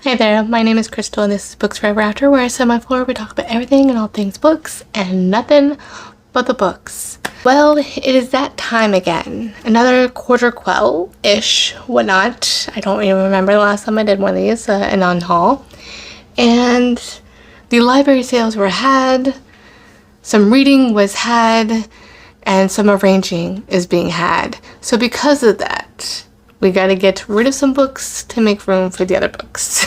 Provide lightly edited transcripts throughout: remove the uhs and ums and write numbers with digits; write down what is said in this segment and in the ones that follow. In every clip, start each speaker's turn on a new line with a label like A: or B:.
A: Hey there, my name is Crystal and this is Books Forever After, where I sit on my floor, we talk about everything and all things books and nothing but the books. Well, it is that time again. Another Quarter Quell-ish, whatnot. I don't even remember the last time I did one of these, an unhaul. And the library sales were had, some reading was had, and some arranging is being had. So because of that, we gotta get rid of some books to make room for the other books.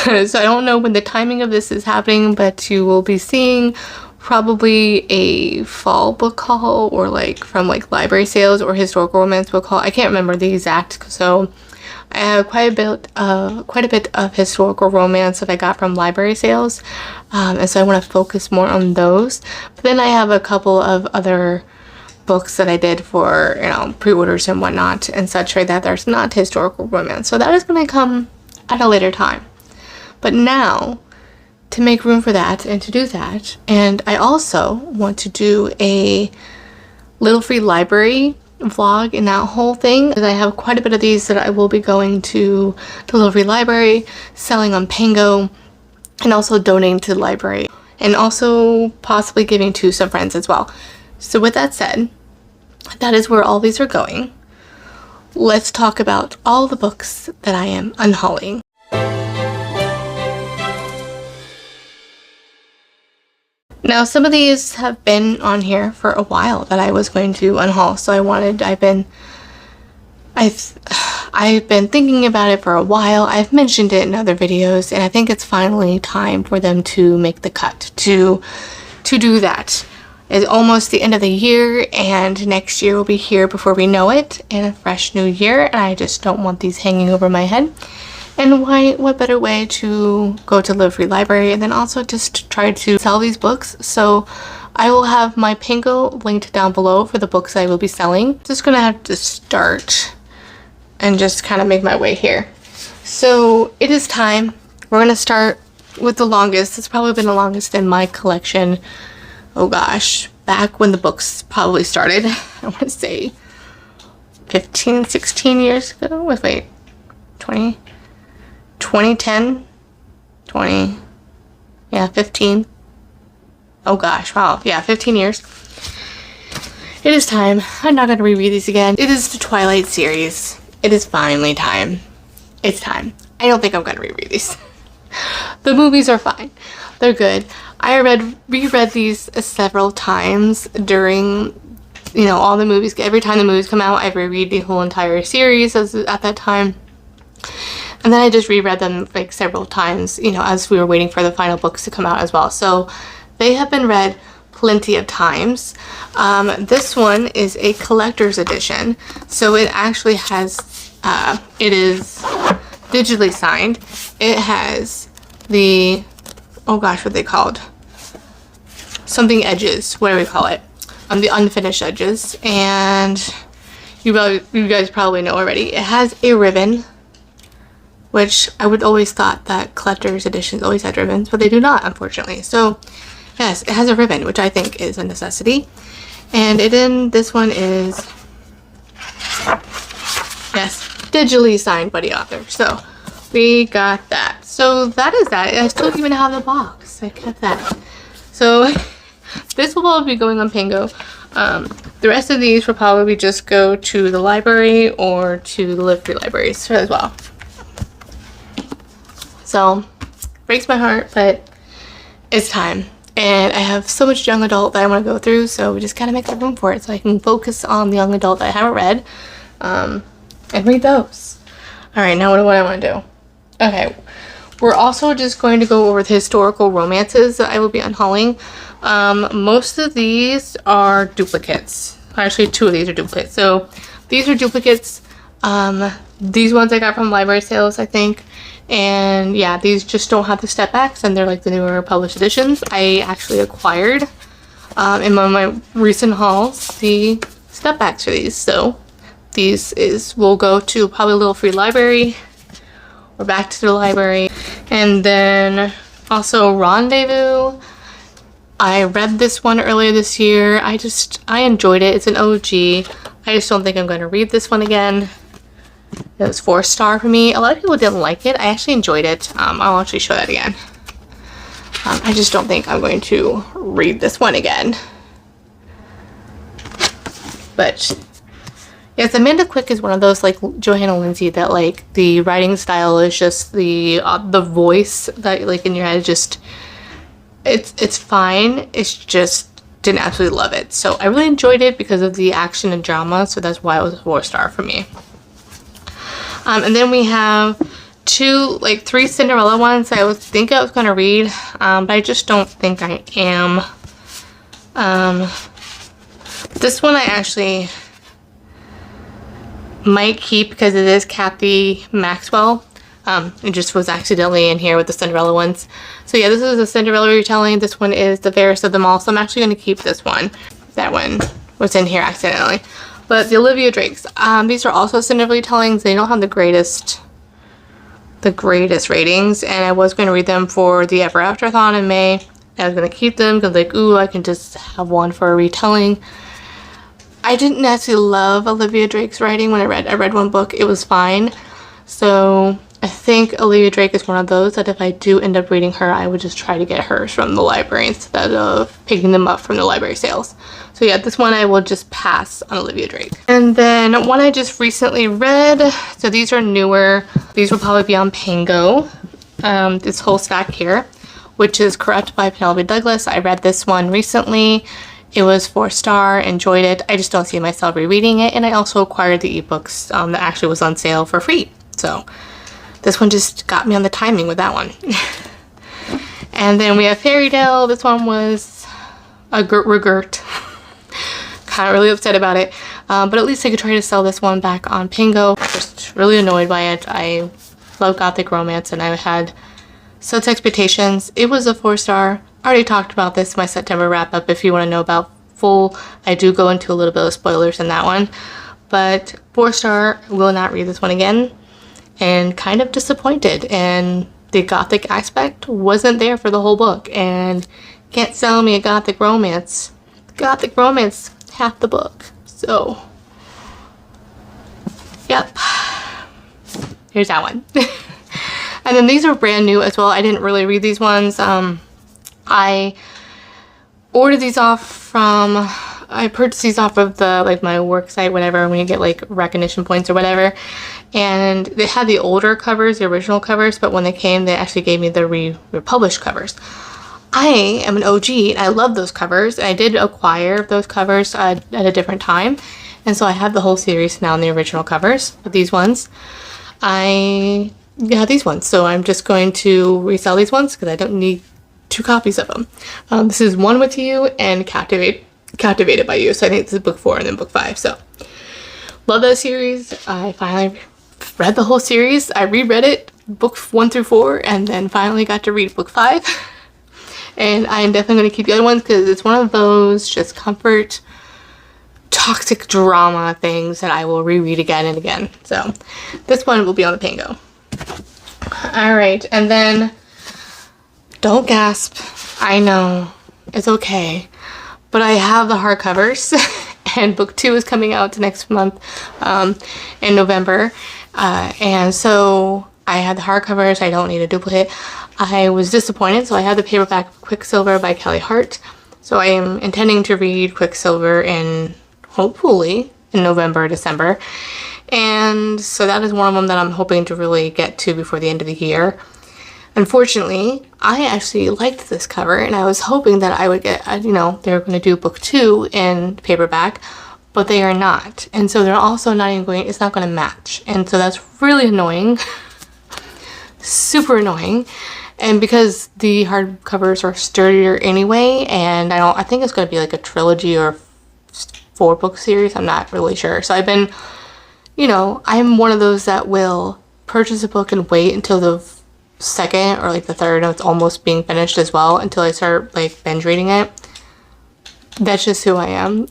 A: So I don't know when the timing of this is happening, but you will be seeing probably a fall book haul or from library sales or historical romance book haul. I can't remember the exact, so I have quite a bit of historical romance that I got from library sales, and so I want to focus more on those. But then I have a couple of other books that I did for, pre-orders and whatnot and such, right, that there's not historical romance. So that is going to come at a later time. But now, to make room for that and to do that, and I also want to do a little free library vlog in that whole thing. I have quite a bit of these that I will be going to the little free library, selling on Pango, and also donating to the library, and also possibly giving to some friends as well. So with that said, that is where all these are going. Let's talk about all the books that I am unhauling. Now, some of these have been on here for a while that I was going to unhaul, so I've been thinking about it for a while. I've mentioned it in other videos, and I think it's finally time for them to make the cut to do that. It's almost the end of the year, and next year will be here before we know it, and a fresh new year, and I just don't want these hanging over my head. And what better way to go to the free library and then also just try to sell these books. So I will have my Pango linked down below for the books I will be selling. Just gonna have to start and just kind of make my way here. So it is time. We're gonna start with the longest. It's probably been the longest in my collection. Oh gosh, back when the books probably started. I want to say 15, 16 years ago. Wait, 2010, 20, yeah, 15. Oh gosh, wow, yeah, 15 years. It is time. I'm not going to reread these again. It is the Twilight series. It is finally time. It's time. I don't think I'm going to reread these. The movies are fine. They're good. I reread these several times during, all the movies. Every time the movies come out, I reread the whole entire series at that time. And then I just reread them several times, as we were waiting for the final books to come out as well. So they have been read plenty of times. This one is a collector's edition. So it actually has, it is digitally signed. It has the, oh gosh, what are they called? Something edges, what do we call it? The unfinished edges. And you guys probably know already. It has a ribbon, which I would always thought that collector's editions always had ribbons, but they do not, unfortunately. So yes, it has a ribbon, which I think is a necessity. And this one is, yes, digitally signed by the author. So we got that. So that is that. I still even have the box. I kept that. So this will all be going on Pango. The rest of these will probably just go to the library or to the live free libraries as well. So, breaks my heart, but it's time. And I have so much young adult that I want to go through, so we just gotta make room for it so I can focus on the young adult that I haven't read, and read those. Alright, now what do I want to do? Okay, we're also just going to go over the historical romances that I will be unhauling. Most of these are duplicates. Actually, two of these are duplicates. So, these are duplicates. These ones I got from library sales, I think. And yeah, these just don't have the step backs, and they're the newer published editions. I actually acquired in one of my recent hauls the step backs for these. So these will go to probably a little free library or back to the library. And then also Rendezvous. I read this one earlier this year. I enjoyed it. It's an OG. I just don't think I'm going to read this one again. It was 4-star for me. A lot of people didn't like it. I actually enjoyed it. I'll actually show that again. I just don't think I'm going to read this one again. But yes, Amanda Quick is one of those like Johanna Lindsey that like the writing style is just the voice that like in your head just it's fine. It's just didn't absolutely love it. So I really enjoyed it because of the action and drama. So that's why it was a 4-star for me. And then we have 3 Cinderella ones I was thinking I was going to read, but I just don't think I am. This one I actually might keep because it is Kathy Maxwell. It just was accidentally in here with the Cinderella ones. So yeah, this is a Cinderella retelling. This one is the fairest of them all. So I'm actually going to keep this one. That one was in here accidentally. But the Olivia Drakes. These are also Cinderella retellings. They don't have the greatest ratings. And I was going to read them for the Ever After-thon in May. I was going to keep them because like, ooh, I can just have one for a retelling. I didn't actually love Olivia Drake's writing when I read one book. It was fine. So I think Olivia Drake is one of those that if I do end up reading her, I would just try to get hers from the library instead of picking them up from the library sales. So yeah, this one I will just pass on Olivia Drake. And then one I just recently read. So these are newer. These will probably be on Pango. This whole stack here, which is Corrupt by Penelope Douglas. I read this one recently. It was 4-star, enjoyed it. I just don't see myself rereading it. And I also acquired the ebooks that actually was on sale for free. So this one just got me on the timing with that one. And then we have Fairy Tale. This one was a regret. Kind of really upset about it. But at least I could try to sell this one back on Pango. Just really annoyed by it. I love gothic romance and I had such expectations. It was a 4-star. I already talked about this in my September wrap up. If you want to know about full, I do go into a little bit of spoilers in that one. But 4-star, will not read this one again. And kind of disappointed. And the gothic aspect wasn't there for the whole book. And can't sell me a gothic romance. Gothic romance, half the book. So, yep. Here's that one. And then these are brand new as well. I didn't really read these ones. I ordered these off from, I purchased these off of the, like my work site, whatever, when you get like recognition points or whatever. And they had the older covers, the original covers, but when they came, they actually gave me the republished covers. I am an OG and I love those covers. I did acquire those covers at a different time. And so I have the whole series now in the original covers. But these ones, I have these ones. So I'm just going to resell these ones because I don't need 2 copies of them. This is One With You and Captivated by You. So I think this is book 4 and then book 5. So love that series. I finally read the whole series. I reread it, books 1 through 4, and then finally got to read book 5. And I am definitely going to keep the other ones because it's one of those just comfort, toxic drama things that I will reread again and again. So this one will be on the Pango. Alright, and then don't gasp. I know. It's okay. But I have the hardcovers. And book 2 is coming out next month in November. And so I had the hardcovers. I don't need a duplicate. I was disappointed, so I had the paperback of Quicksilver by Kelly Hart. So I am intending to read Quicksilver hopefully in November or December. And so that is one of them that I'm hoping to really get to before the end of the year. Unfortunately, I actually liked this cover and I was hoping that I would get, they were going to do book 2 in paperback, but they are not. And so they're also not even it's not going to match. And so that's really annoying. Super annoying. And because the hardcovers are sturdier anyway, and I think it's going to be like a trilogy or 4-book series. I'm not really sure. So I've been, I'm one of those that will purchase a book and wait until the second or like the third, and it's almost being finished as well, until I start like binge reading it. That's just who I am.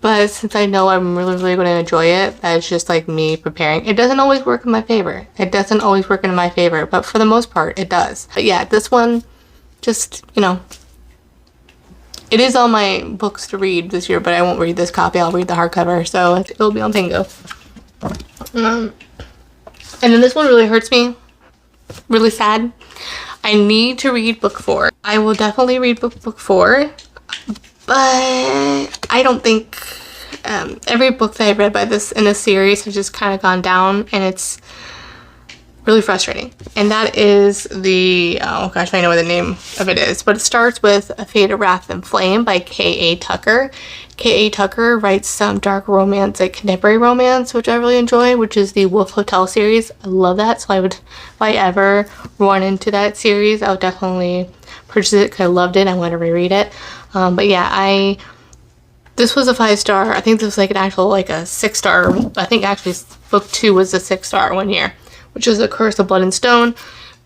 A: But since I know I'm really, really going to enjoy it, that's just like me preparing. It doesn't always work in my favor. But for the most part, it does. But yeah, this one, just, it is on my books to read this year, but I won't read this copy. I'll read the hardcover, so it'll be on Pango. And then this one really hurts me. Really sad. I need to read book 4. I will definitely read book 4. But I don't think every book that I've read by this in this series has just kind of gone down, and it's really frustrating. And that is the, oh gosh, I know what the name of it is, but it starts with A Fate of Wrath and Flame by K.A. Tucker. K.A. Tucker writes some dark romance, like contemporary romance, which I really enjoy, which is the Wolf Hotel series. I love that, so I would, if I ever run into that series, I would definitely purchase it because I loved it. I want to reread it. But yeah, this was a 5-star. I think this was like an actual, like a 6-star. I think actually book 2 was a 6-star one year, which is A Curse of Blood and Stone.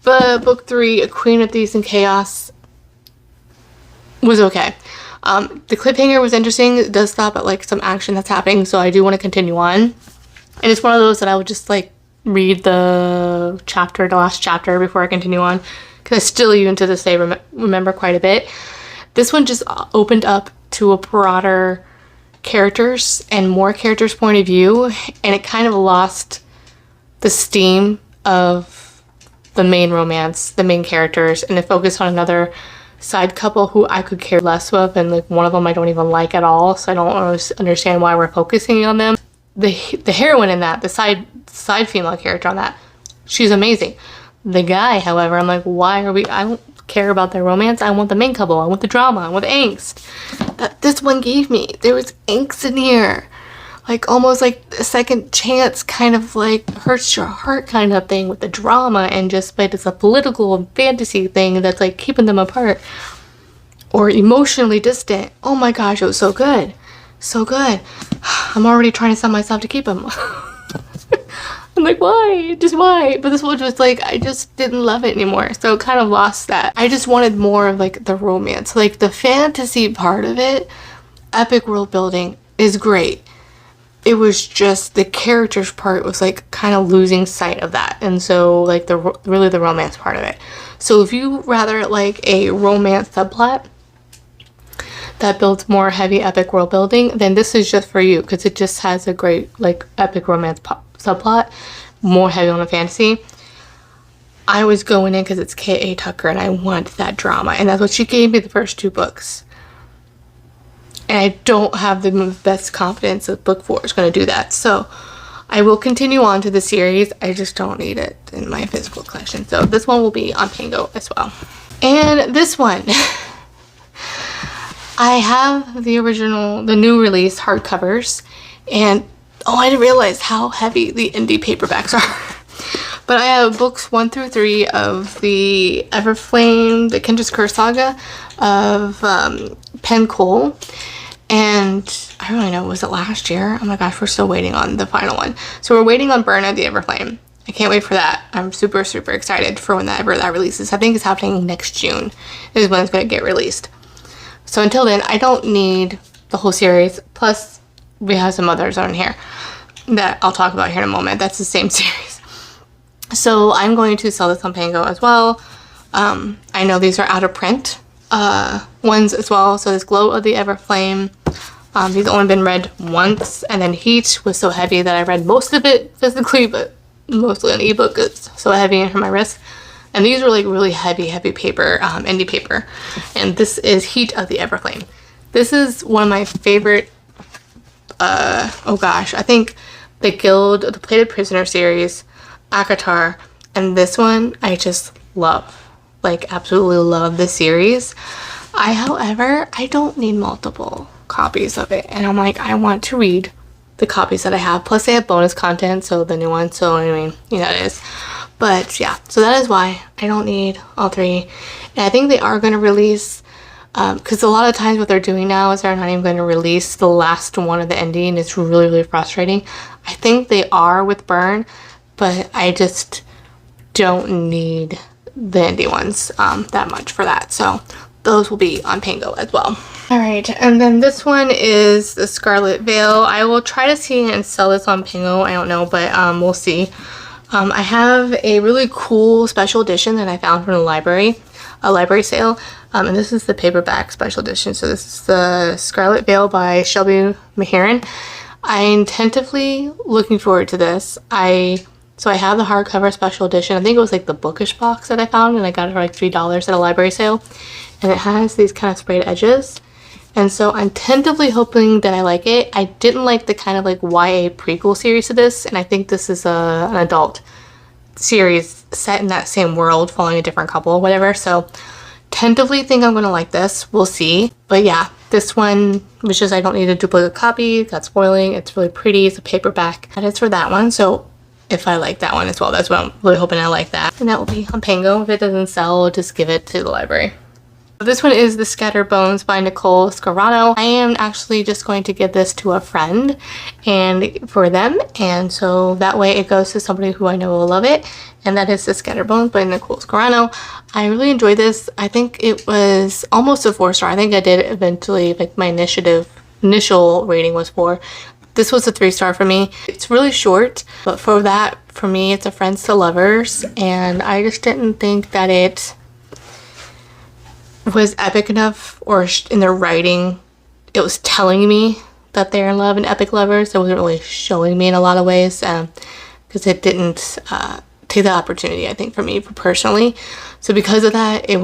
A: But book 3, A Queen of Thieves and Chaos, was okay. The cliffhanger was interesting. It does stop at like some action that's happening, so I do want to continue on. And it's one of those that I would just like read the last chapter before I continue on, because I still, even to this day, remember quite a bit. This one just opened up to a broader characters and more characters' point of view, and it kind of lost the steam of the main romance, the main characters, and it focused on another side couple who I could care less with, and like one of them I don't even like at all, so I don't always understand why we're focusing on them. The heroine in that, the side female character on that, she's amazing. The guy, however, I'm like, why are we, I don't care about their romance. I want the main couple. I want the drama. I want the angst that this one gave me. There was angst in here, like almost like a second chance, kind of like hurts your heart kind of thing with the drama, and just, but it's a political fantasy thing that's like keeping them apart or emotionally distant. Oh my gosh, it was so good. So good. I'm already trying to sell myself to keep him. I'm like, why? Just why? But this one was like, I just didn't love it anymore. So it kind of lost that. I just wanted more of like the romance. Like the fantasy part of it, epic world building is great. It was just the characters part was like kind of losing sight of that. And so like really the romance part of it. So if you rather like a romance subplot that builds more heavy epic world building, then this is just for you, because it just has a great like epic romance subplot, more heavy on the fantasy. I was going in because it's K.A. Tucker and I want that drama, and that's what she gave me the first 2 books. And I don't have the best confidence that book 4 is going to do that. So I will continue on to the series. I just don't need it in my physical collection. So this one will be on Pango as well. And this one, I have the original, the new release hardcovers, and oh, I didn't realize how heavy the indie paperbacks are. But I have books 1 through 3 of the Everflame, the Kendra's Curse saga of Pango. And I don't really know, was it last year? Oh my gosh, we're still waiting on the final one. So we're waiting on Burn of the Everflame. I can't wait for that. I'm super, super excited for whenever that releases. I think it's happening next June is when it's going to get released. So until then, I don't need the whole series. Plus, we have some others on here that I'll talk about here in a moment. That's the same series. So I'm going to sell this on Pango as well. I know these are out of print ones as well. So this Glow of the Everflame, these only been read once, and then Heat was so heavy that I read most of it physically, but mostly on ebook. It's so heavy for my wrist. And these are like really heavy paper, indie paper. And this is Heat of the Everflame. This is one of my favorite, oh gosh, I think the Guild, the Plated Prisoner series, Akatar, and this one I just love. Like absolutely love this series. However, I don't need multiple copies of it. And I'm like, I want to read the copies that I have. Plus they have bonus content, so the new one, so I mean, you know, it is. But yeah, so that is why I don't need all 3. And I think they are going to release, because a lot of times what they're doing now is they're not even going to release the last one of the ending, and it's really, really frustrating. I think they are with Burn, but I just don't need the indie ones that much for that. So those will be on Pango as well. Alright, and then this one is the Scarlet Veil. I will try to see and sell this on Pango. I don't know, but we'll see. I have a really cool special edition that I found from the library, a library sale. And this is the paperback special edition. So this is the Scarlet Veil by Shelby Maheron. I'm tentatively looking forward to this. So I have the hardcover special edition. I think it was like the bookish box that I found, and I got it for like $3 at a library sale. And it has these kind of sprayed edges. And so I'm tentatively hoping that I like it. I didn't like the kind of like YA prequel series to this, and I think this is an adult series set in that same world, following a different couple, whatever. So tentatively think I'm gonna like this. We'll see. But yeah, this one was just, I don't need a duplicate copy. Got spoiling. It's really pretty. It's a paperback. That is for that one. So if I like that one as well, that's what I'm really hoping I like that. And that will be on Pango. If it doesn't sell, just give it to the library. This one is The Scattered Bones by Nicole Scarano. I am actually just going to give this to a friend and for them, and so that way it goes to somebody who I know will love it, and that is The Scattered Bones by Nicole Scarano. I really enjoyed this. I think it was almost a 4-star. I think I did eventually, like my initial rating was 4. This was a 3-star for me. It's really short, but for that, for me, it's a friends to lovers, and I just didn't think that it was epic enough, or in their writing it was telling me that they're in love and epic lovers. It wasn't really showing me in a lot of ways, because it didn't take the opportunity, I think, for me personally. So because of that, it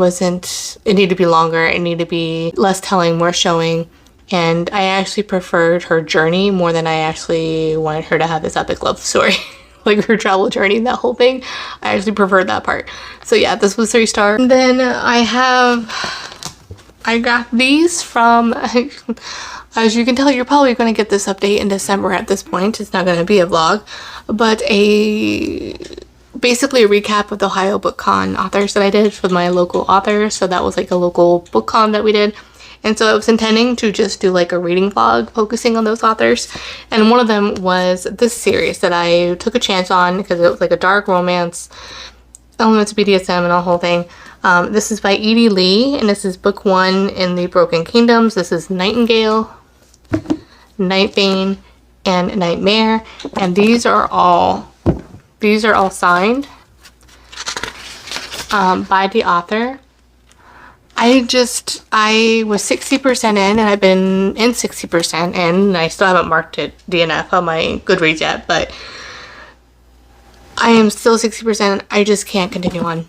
A: needed to be longer, it needed to be less telling, more showing, and I actually preferred her journey more than I actually wanted her to have this epic love story. Like her travel journey, that whole thing, I actually preferred that part. So yeah, this was 3-star. And then I got these from, as you can tell, you're probably going to get this update in December at this point. It's not going to be a vlog, but basically a recap of the Ohio Book Con authors that I did with my local authors. So that was like a local book con that we did. And so I was intending to just do like a reading vlog focusing on those authors. And one of them was this series that I took a chance on because it was like a dark romance, elements of BDSM and the whole thing. This is by Edie Lee, and this is book 1 in the Broken Kingdoms. This is Nightingale, Nightbane, and Nightmare. And these are all signed by the author. I was 60% in, and I've been in 60% in, and I still haven't marked it DNF on my Goodreads yet, but I am still 60%. I just can't continue on.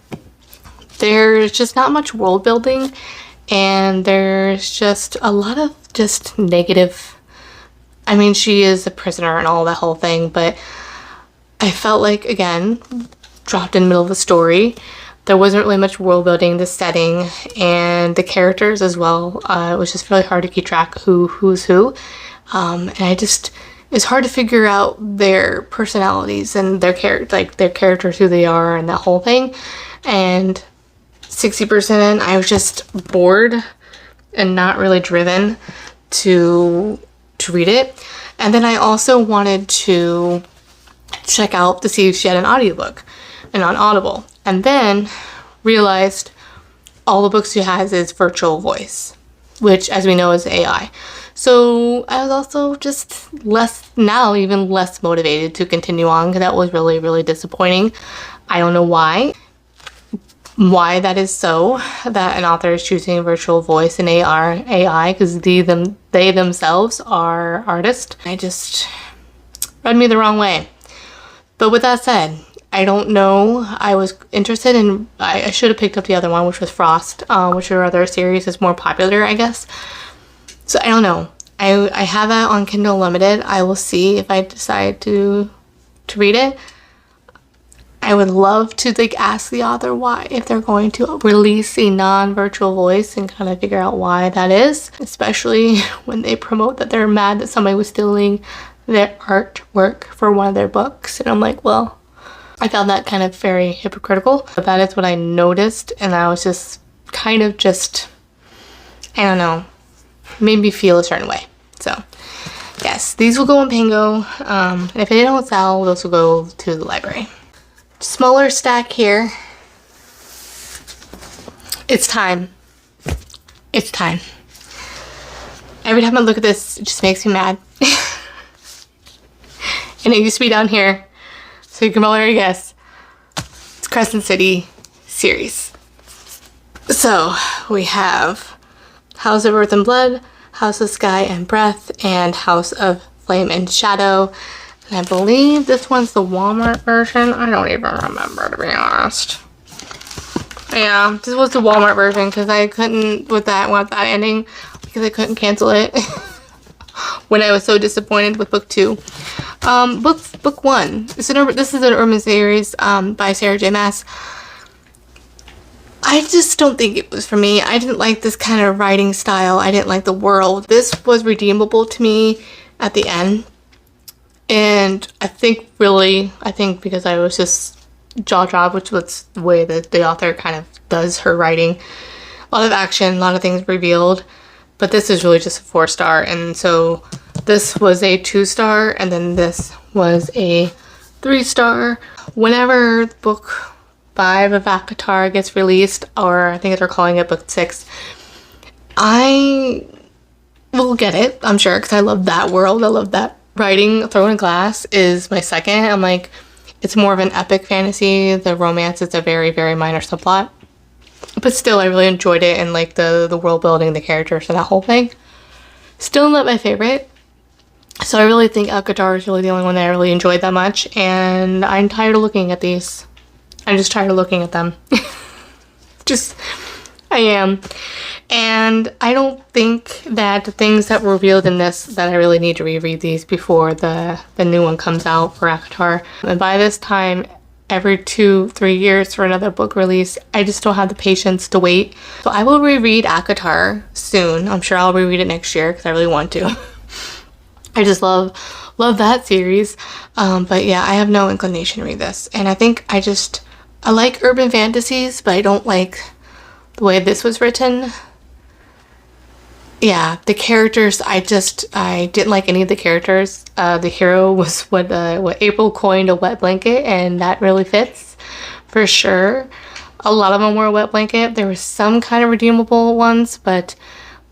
A: There's just not much world building, and there's just a lot of just negative. I mean, she is a prisoner and all that whole thing, but I felt like, again, dropped in the middle of the story. There wasn't really much world building, the setting, and the characters as well. It was just really hard to keep track of who's who. And it's hard to figure out their personalities and their characters, who they are, and that whole thing. And 60% in, I was just bored and not really driven to read it. And then I also wanted to check out to see if she had an audiobook and on Audible. And then realized all the books she has is virtual voice, which, as we know, is AI. So I was also just even less motivated to continue on, because that was really, really disappointing. I don't know why that is so, that an author is choosing virtual voice and AI, because they themselves are artists. I just read me the wrong way. But with that said, I don't know. I was interested in, I should have picked up the other one, which was Frost, which her other series is more popular, I guess. So I don't know. I have that on Kindle Unlimited. I will see if I decide to read it. I would love to ask the author why, if they're going to release a non-virtual voice, and kind of figure out why that is, especially when they promote that they're mad that somebody was stealing their artwork for one of their books. And I'm like, well, I found that kind of very hypocritical, but that is what I noticed, and I was just kind of I don't know, made me feel a certain way. So yes, these will go in Pango, and if they don't sell, those will go to the library. Smaller stack here. It's time. It's time. Every time I look at this, it just makes me mad. And it used to be down here. So you can already guess. It's Crescent City series. So we have House of Earth and Blood, House of Sky and Breath, and House of Flame and Shadow. And I believe this one's the Walmart version. I don't even remember, to be honest. Yeah, this was the Walmart version because I couldn't want that ending because I couldn't cancel it when I was so disappointed with book 2. Book 1. This is an urban series by Sarah J. Maas. I just don't think it was for me. I didn't like this kind of writing style. I didn't like the world. This was redeemable to me at the end. And I think because I was just jaw-dropped, which was the way that the author kind of does her writing. A lot of action, a lot of things revealed. But this is really just a 4-star. And so this was a 2-star. And then this was a 3-star. Whenever book 5 of ACOTAR gets released, or I think they're calling it book 6, I will get it, I'm sure, because I love that world. I love that writing. Thrown in Glass is my second. I'm like, it's more of an epic fantasy. The romance is a very, very minor subplot. But still, I really enjoyed it, and like the world building, the characters, and that whole thing. Still not my favorite. So I really think ACOTAR is really the only one that I really enjoyed that much, and I'm tired of looking at these. I'm just tired of looking at them. I am. And I don't think that the things that were revealed in this, that I really need to reread these before the new one comes out for ACOTAR. And by this time, every 2-3 years for another book release, I just don't have the patience to wait. So I will reread ACOTAR soon. I'm sure I'll reread it next year because I really want to. I just love that series. But yeah, I have no inclination to read this. And I think I like urban fantasies, but I don't like the way this was written. Yeah, the characters, I didn't like any of the characters. The hero was what April coined a wet blanket, and that really fits for sure. A lot of them were a wet blanket. There were some kind of redeemable ones, but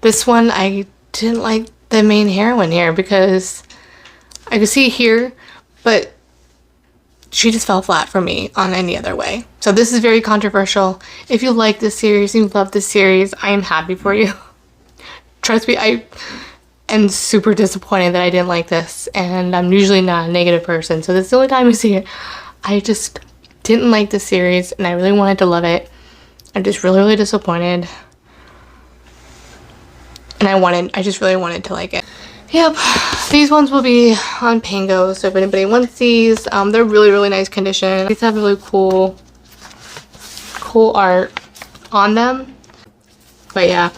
A: this one, I didn't like the main heroine here because I could see here, but she just fell flat for me on any other way. So this is very controversial. If you like this series, you love this series, I am happy for you. Trust me, I am super disappointed that I didn't like this, and I'm usually not a negative person, so this is the only time you see it. I just didn't like this series, and I really wanted to love it. I'm just really, really disappointed. And I just really wanted to like it. Yep, these ones will be on Pango, so if anybody wants these, they're really, really nice condition. These have really cool art on them. But yeah,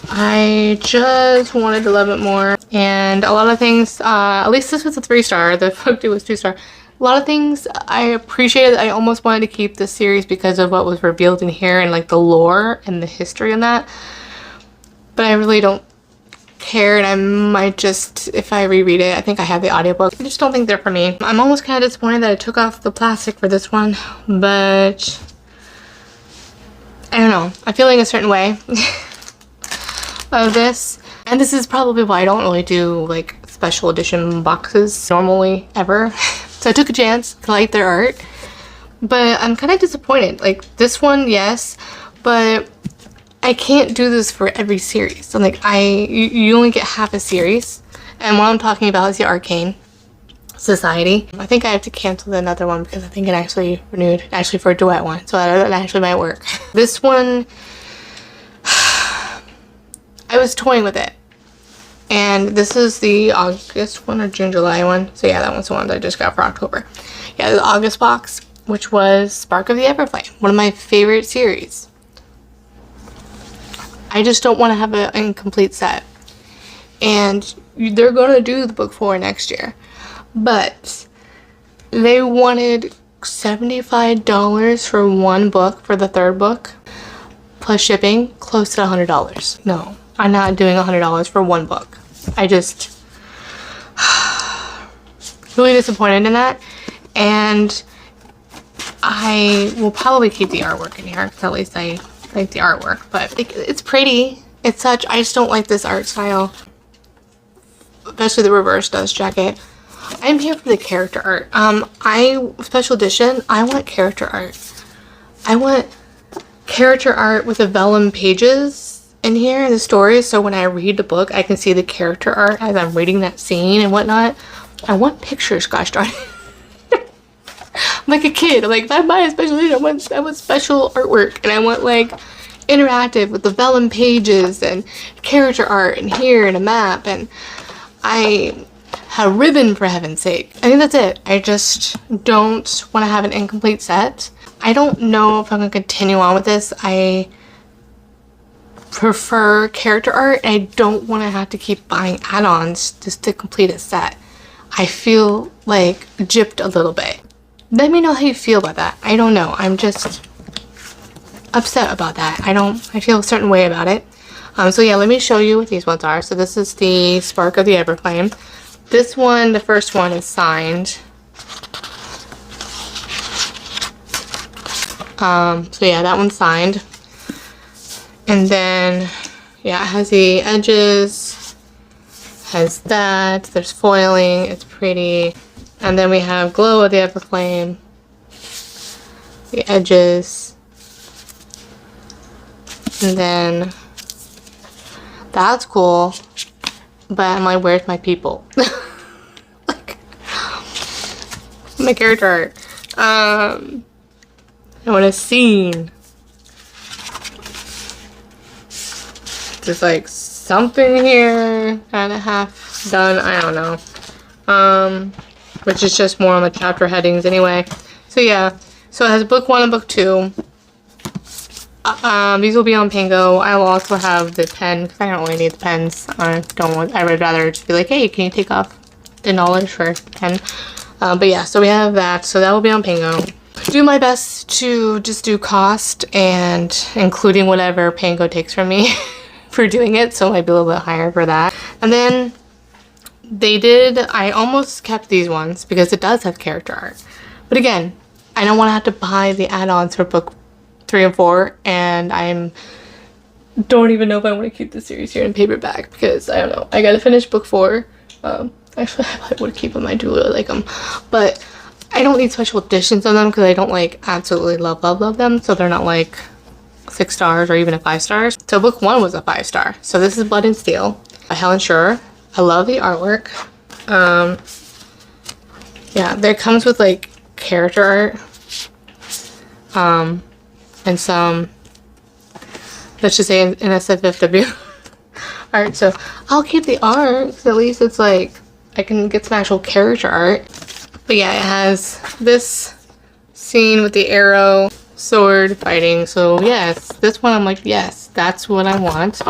A: I just wanted to love it more. And a lot of things, at least this was a 3-star, the book 2 was 2-star. A lot of things I appreciated. I almost wanted to keep this series because of what was revealed in here and like the lore and the history in that. But I really don't care, and I might just, if I reread it, I think I have the audiobook. I just don't think they're for me. I'm almost kind of disappointed that I took off the plastic for this one, but I don't know. I'm feeling a certain way of this, and this is probably why I don't really do like special edition boxes normally ever. So I took a chance to like their art, but I'm kind of disappointed. Like this one, yes, but I can't do this for every series. So like you only get half a series, and what I'm talking about is the Arcane Society. I think I have to cancel another one because I think it actually renewed for a duet one, so that actually might work. This one, I was toying with it, and this is the August one or June, July one. So yeah, that one's the one that I just got for October. Yeah, the August box, which was Spark of the Everflame, one of my favorite series. I just don't want to have an incomplete set. And they're going to do the book 4 next year. But they wanted $75 for one book for the 3rd book. Plus shipping, close to $100. No, I'm not doing $100 for one book. I just really disappointed in that. And I will probably keep the artwork in here, because at least I like the artwork, but it's pretty. It's such, I just don't like this art style, especially the reverse dust jacket. I'm here for the character art. Special edition, I want character art. I want character art with the vellum pages in here in the story, so when I read the book, I can see the character art as I'm reading that scene and whatnot. I want pictures, gosh darn it. I'm like a kid. I'm like, if I buy a special edition, I want special artwork, and I want like interactive with the vellum pages and character art and here and a map, and I have ribbon, for heaven's sake. I think that's it. I just don't want to have an incomplete set. I don't know if I'm going to continue on with this. I prefer character art. I don't want to have to keep buying add-ons just to complete a set. I feel like gypped a little bit. Let me know how you feel about that. I don't know. I'm just upset about that. I feel a certain way about it. So yeah, let me show you what these ones are. So this is the Spark of the Everflame. This one, the first one, is signed. So yeah, that one's signed. And then, yeah, it has the edges, has that, there's foiling, it's pretty. And then we have Glow of the Everflame, the edges, and then that's cool, but I'm like, where's my people? Like, my character art. I want a scene. There's like something here, kind of half done, I don't know. Which is just more on the chapter headings anyway. So yeah, so it has book 1 and book 2. These will be on Pango. I will also have the pen, because I don't really need the pens. I would rather just be like, hey, can you take off the knowledge for pen? But yeah, so we have that. So that will be on Pango. Do my best to just do cost and including whatever Pango takes from me for doing it, so it might be a little bit higher for that. And then I almost kept these ones because it does have character art. But again, I don't want to have to buy the add-ons for book 3 and 4, and don't even know if I want to keep the series here in paperback because I don't know. I gotta finish book 4. Actually, I would keep them. I do really like them, but I don't need special editions on them because I don't like absolutely love them. So they're not like 6 stars or even a 5 stars. So book 1 was a 5-star. So this is Blood and Steel by Helen Schurer. I love the artwork. Yeah, there comes with like character art. And some, let's just say an SFFW art. So I'll keep the art because at least it's like I can get some actual character art. But yeah, it has this scene with the arrow, sword fighting. So yes, this one I'm like, yes, that's what I want.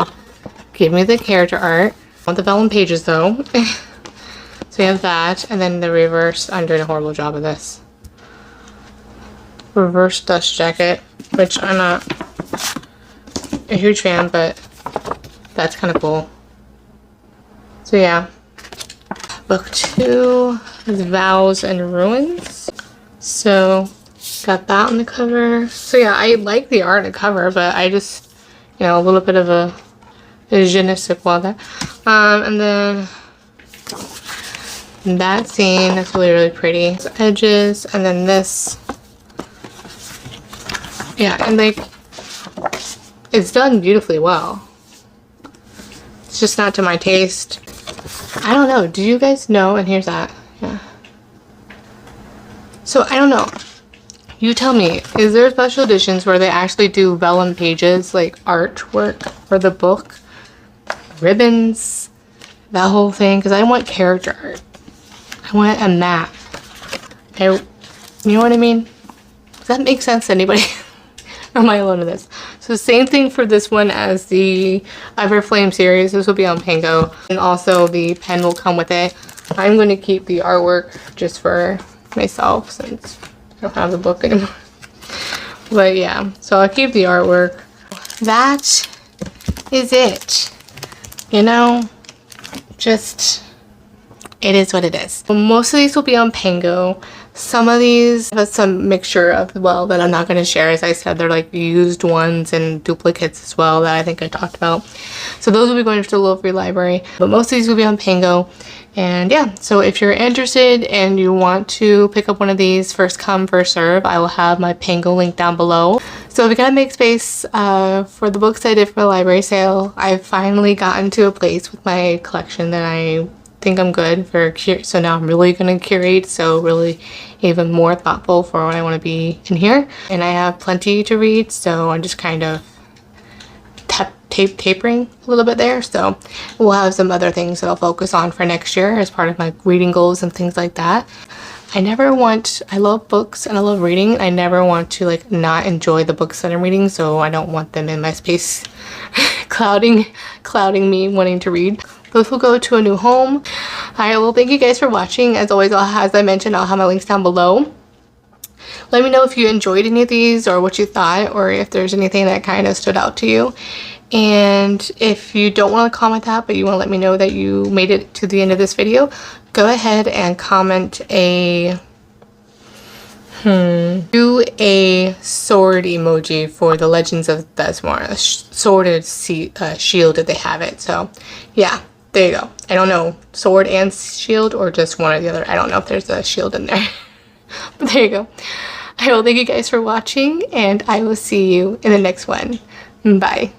A: Give me the character art. I want the vellum pages though. So we have that, and then the reverse. I'm doing a horrible job of this. Reverse dust jacket, which I'm not a huge fan, but that's kind of cool. So yeah, book 2 is Vows and Ruins. So got that on the cover. So yeah, I like the art on the cover, but I just, you know, a little bit of a je ne sais quoi there. And then that scene, that's really pretty. It's edges, and then this. Yeah, and like, it's done beautifully well. It's just not to my taste. I don't know. Do you guys know? And here's that. Yeah. So I don't know. You tell me. Is there special editions where they actually do vellum pages, like artwork for the book, ribbons, that whole thing? Because I want character art. I want a map. You know what I mean? Does that make sense to anybody? Or am I alone in this? So same thing for this one as the Everflame series. This will be on Pango. And also the pen will come with it. I'm going to keep the artwork just for myself since I don't have the book anymore. But yeah, so I'll keep the artwork. That is it. You know, just, it is what it is. Most of these will be on Pango. Some of these have some mixture of, well, that I'm not going to share. As I said, they're like used ones and duplicates as well that I think I talked about. So those will be going to the Little Free Library. But most of these will be on Pango. And yeah, so if you're interested and you want to pick up one of these, first come, first serve, I will have my Pango link down below. So we gotta make space for the books I did for the library sale. I've finally gotten to a place with my collection that I think I'm good for. So now I'm really gonna curate, so really even more thoughtful for what I want to be in here. And I have plenty to read, so I'm just kind of tapering a little bit there. So we'll have some other things that I'll focus on for next year as part of my reading goals and things like that. I love books and I love reading. I never want to like not enjoy the books that I'm reading, so I don't want them in my space clouding me wanting to read. Those will go to a new home. Alright, well, thank you guys for watching. As always, as I mentioned, I'll have my links down below. Let me know if you enjoyed any of these or what you thought, or if there's anything that kind of stood out to you. And if you don't want to comment that, but you want to let me know that you made it to the end of this video, go ahead and comment do a sword emoji for the Legends of Besmar, a sworded shield if they have it. So yeah, there you go. I don't know, sword and shield or just one or the other. I don't know if there's a shield in there. But there you go. I will thank you guys for watching, and I will see you in the next one. Bye.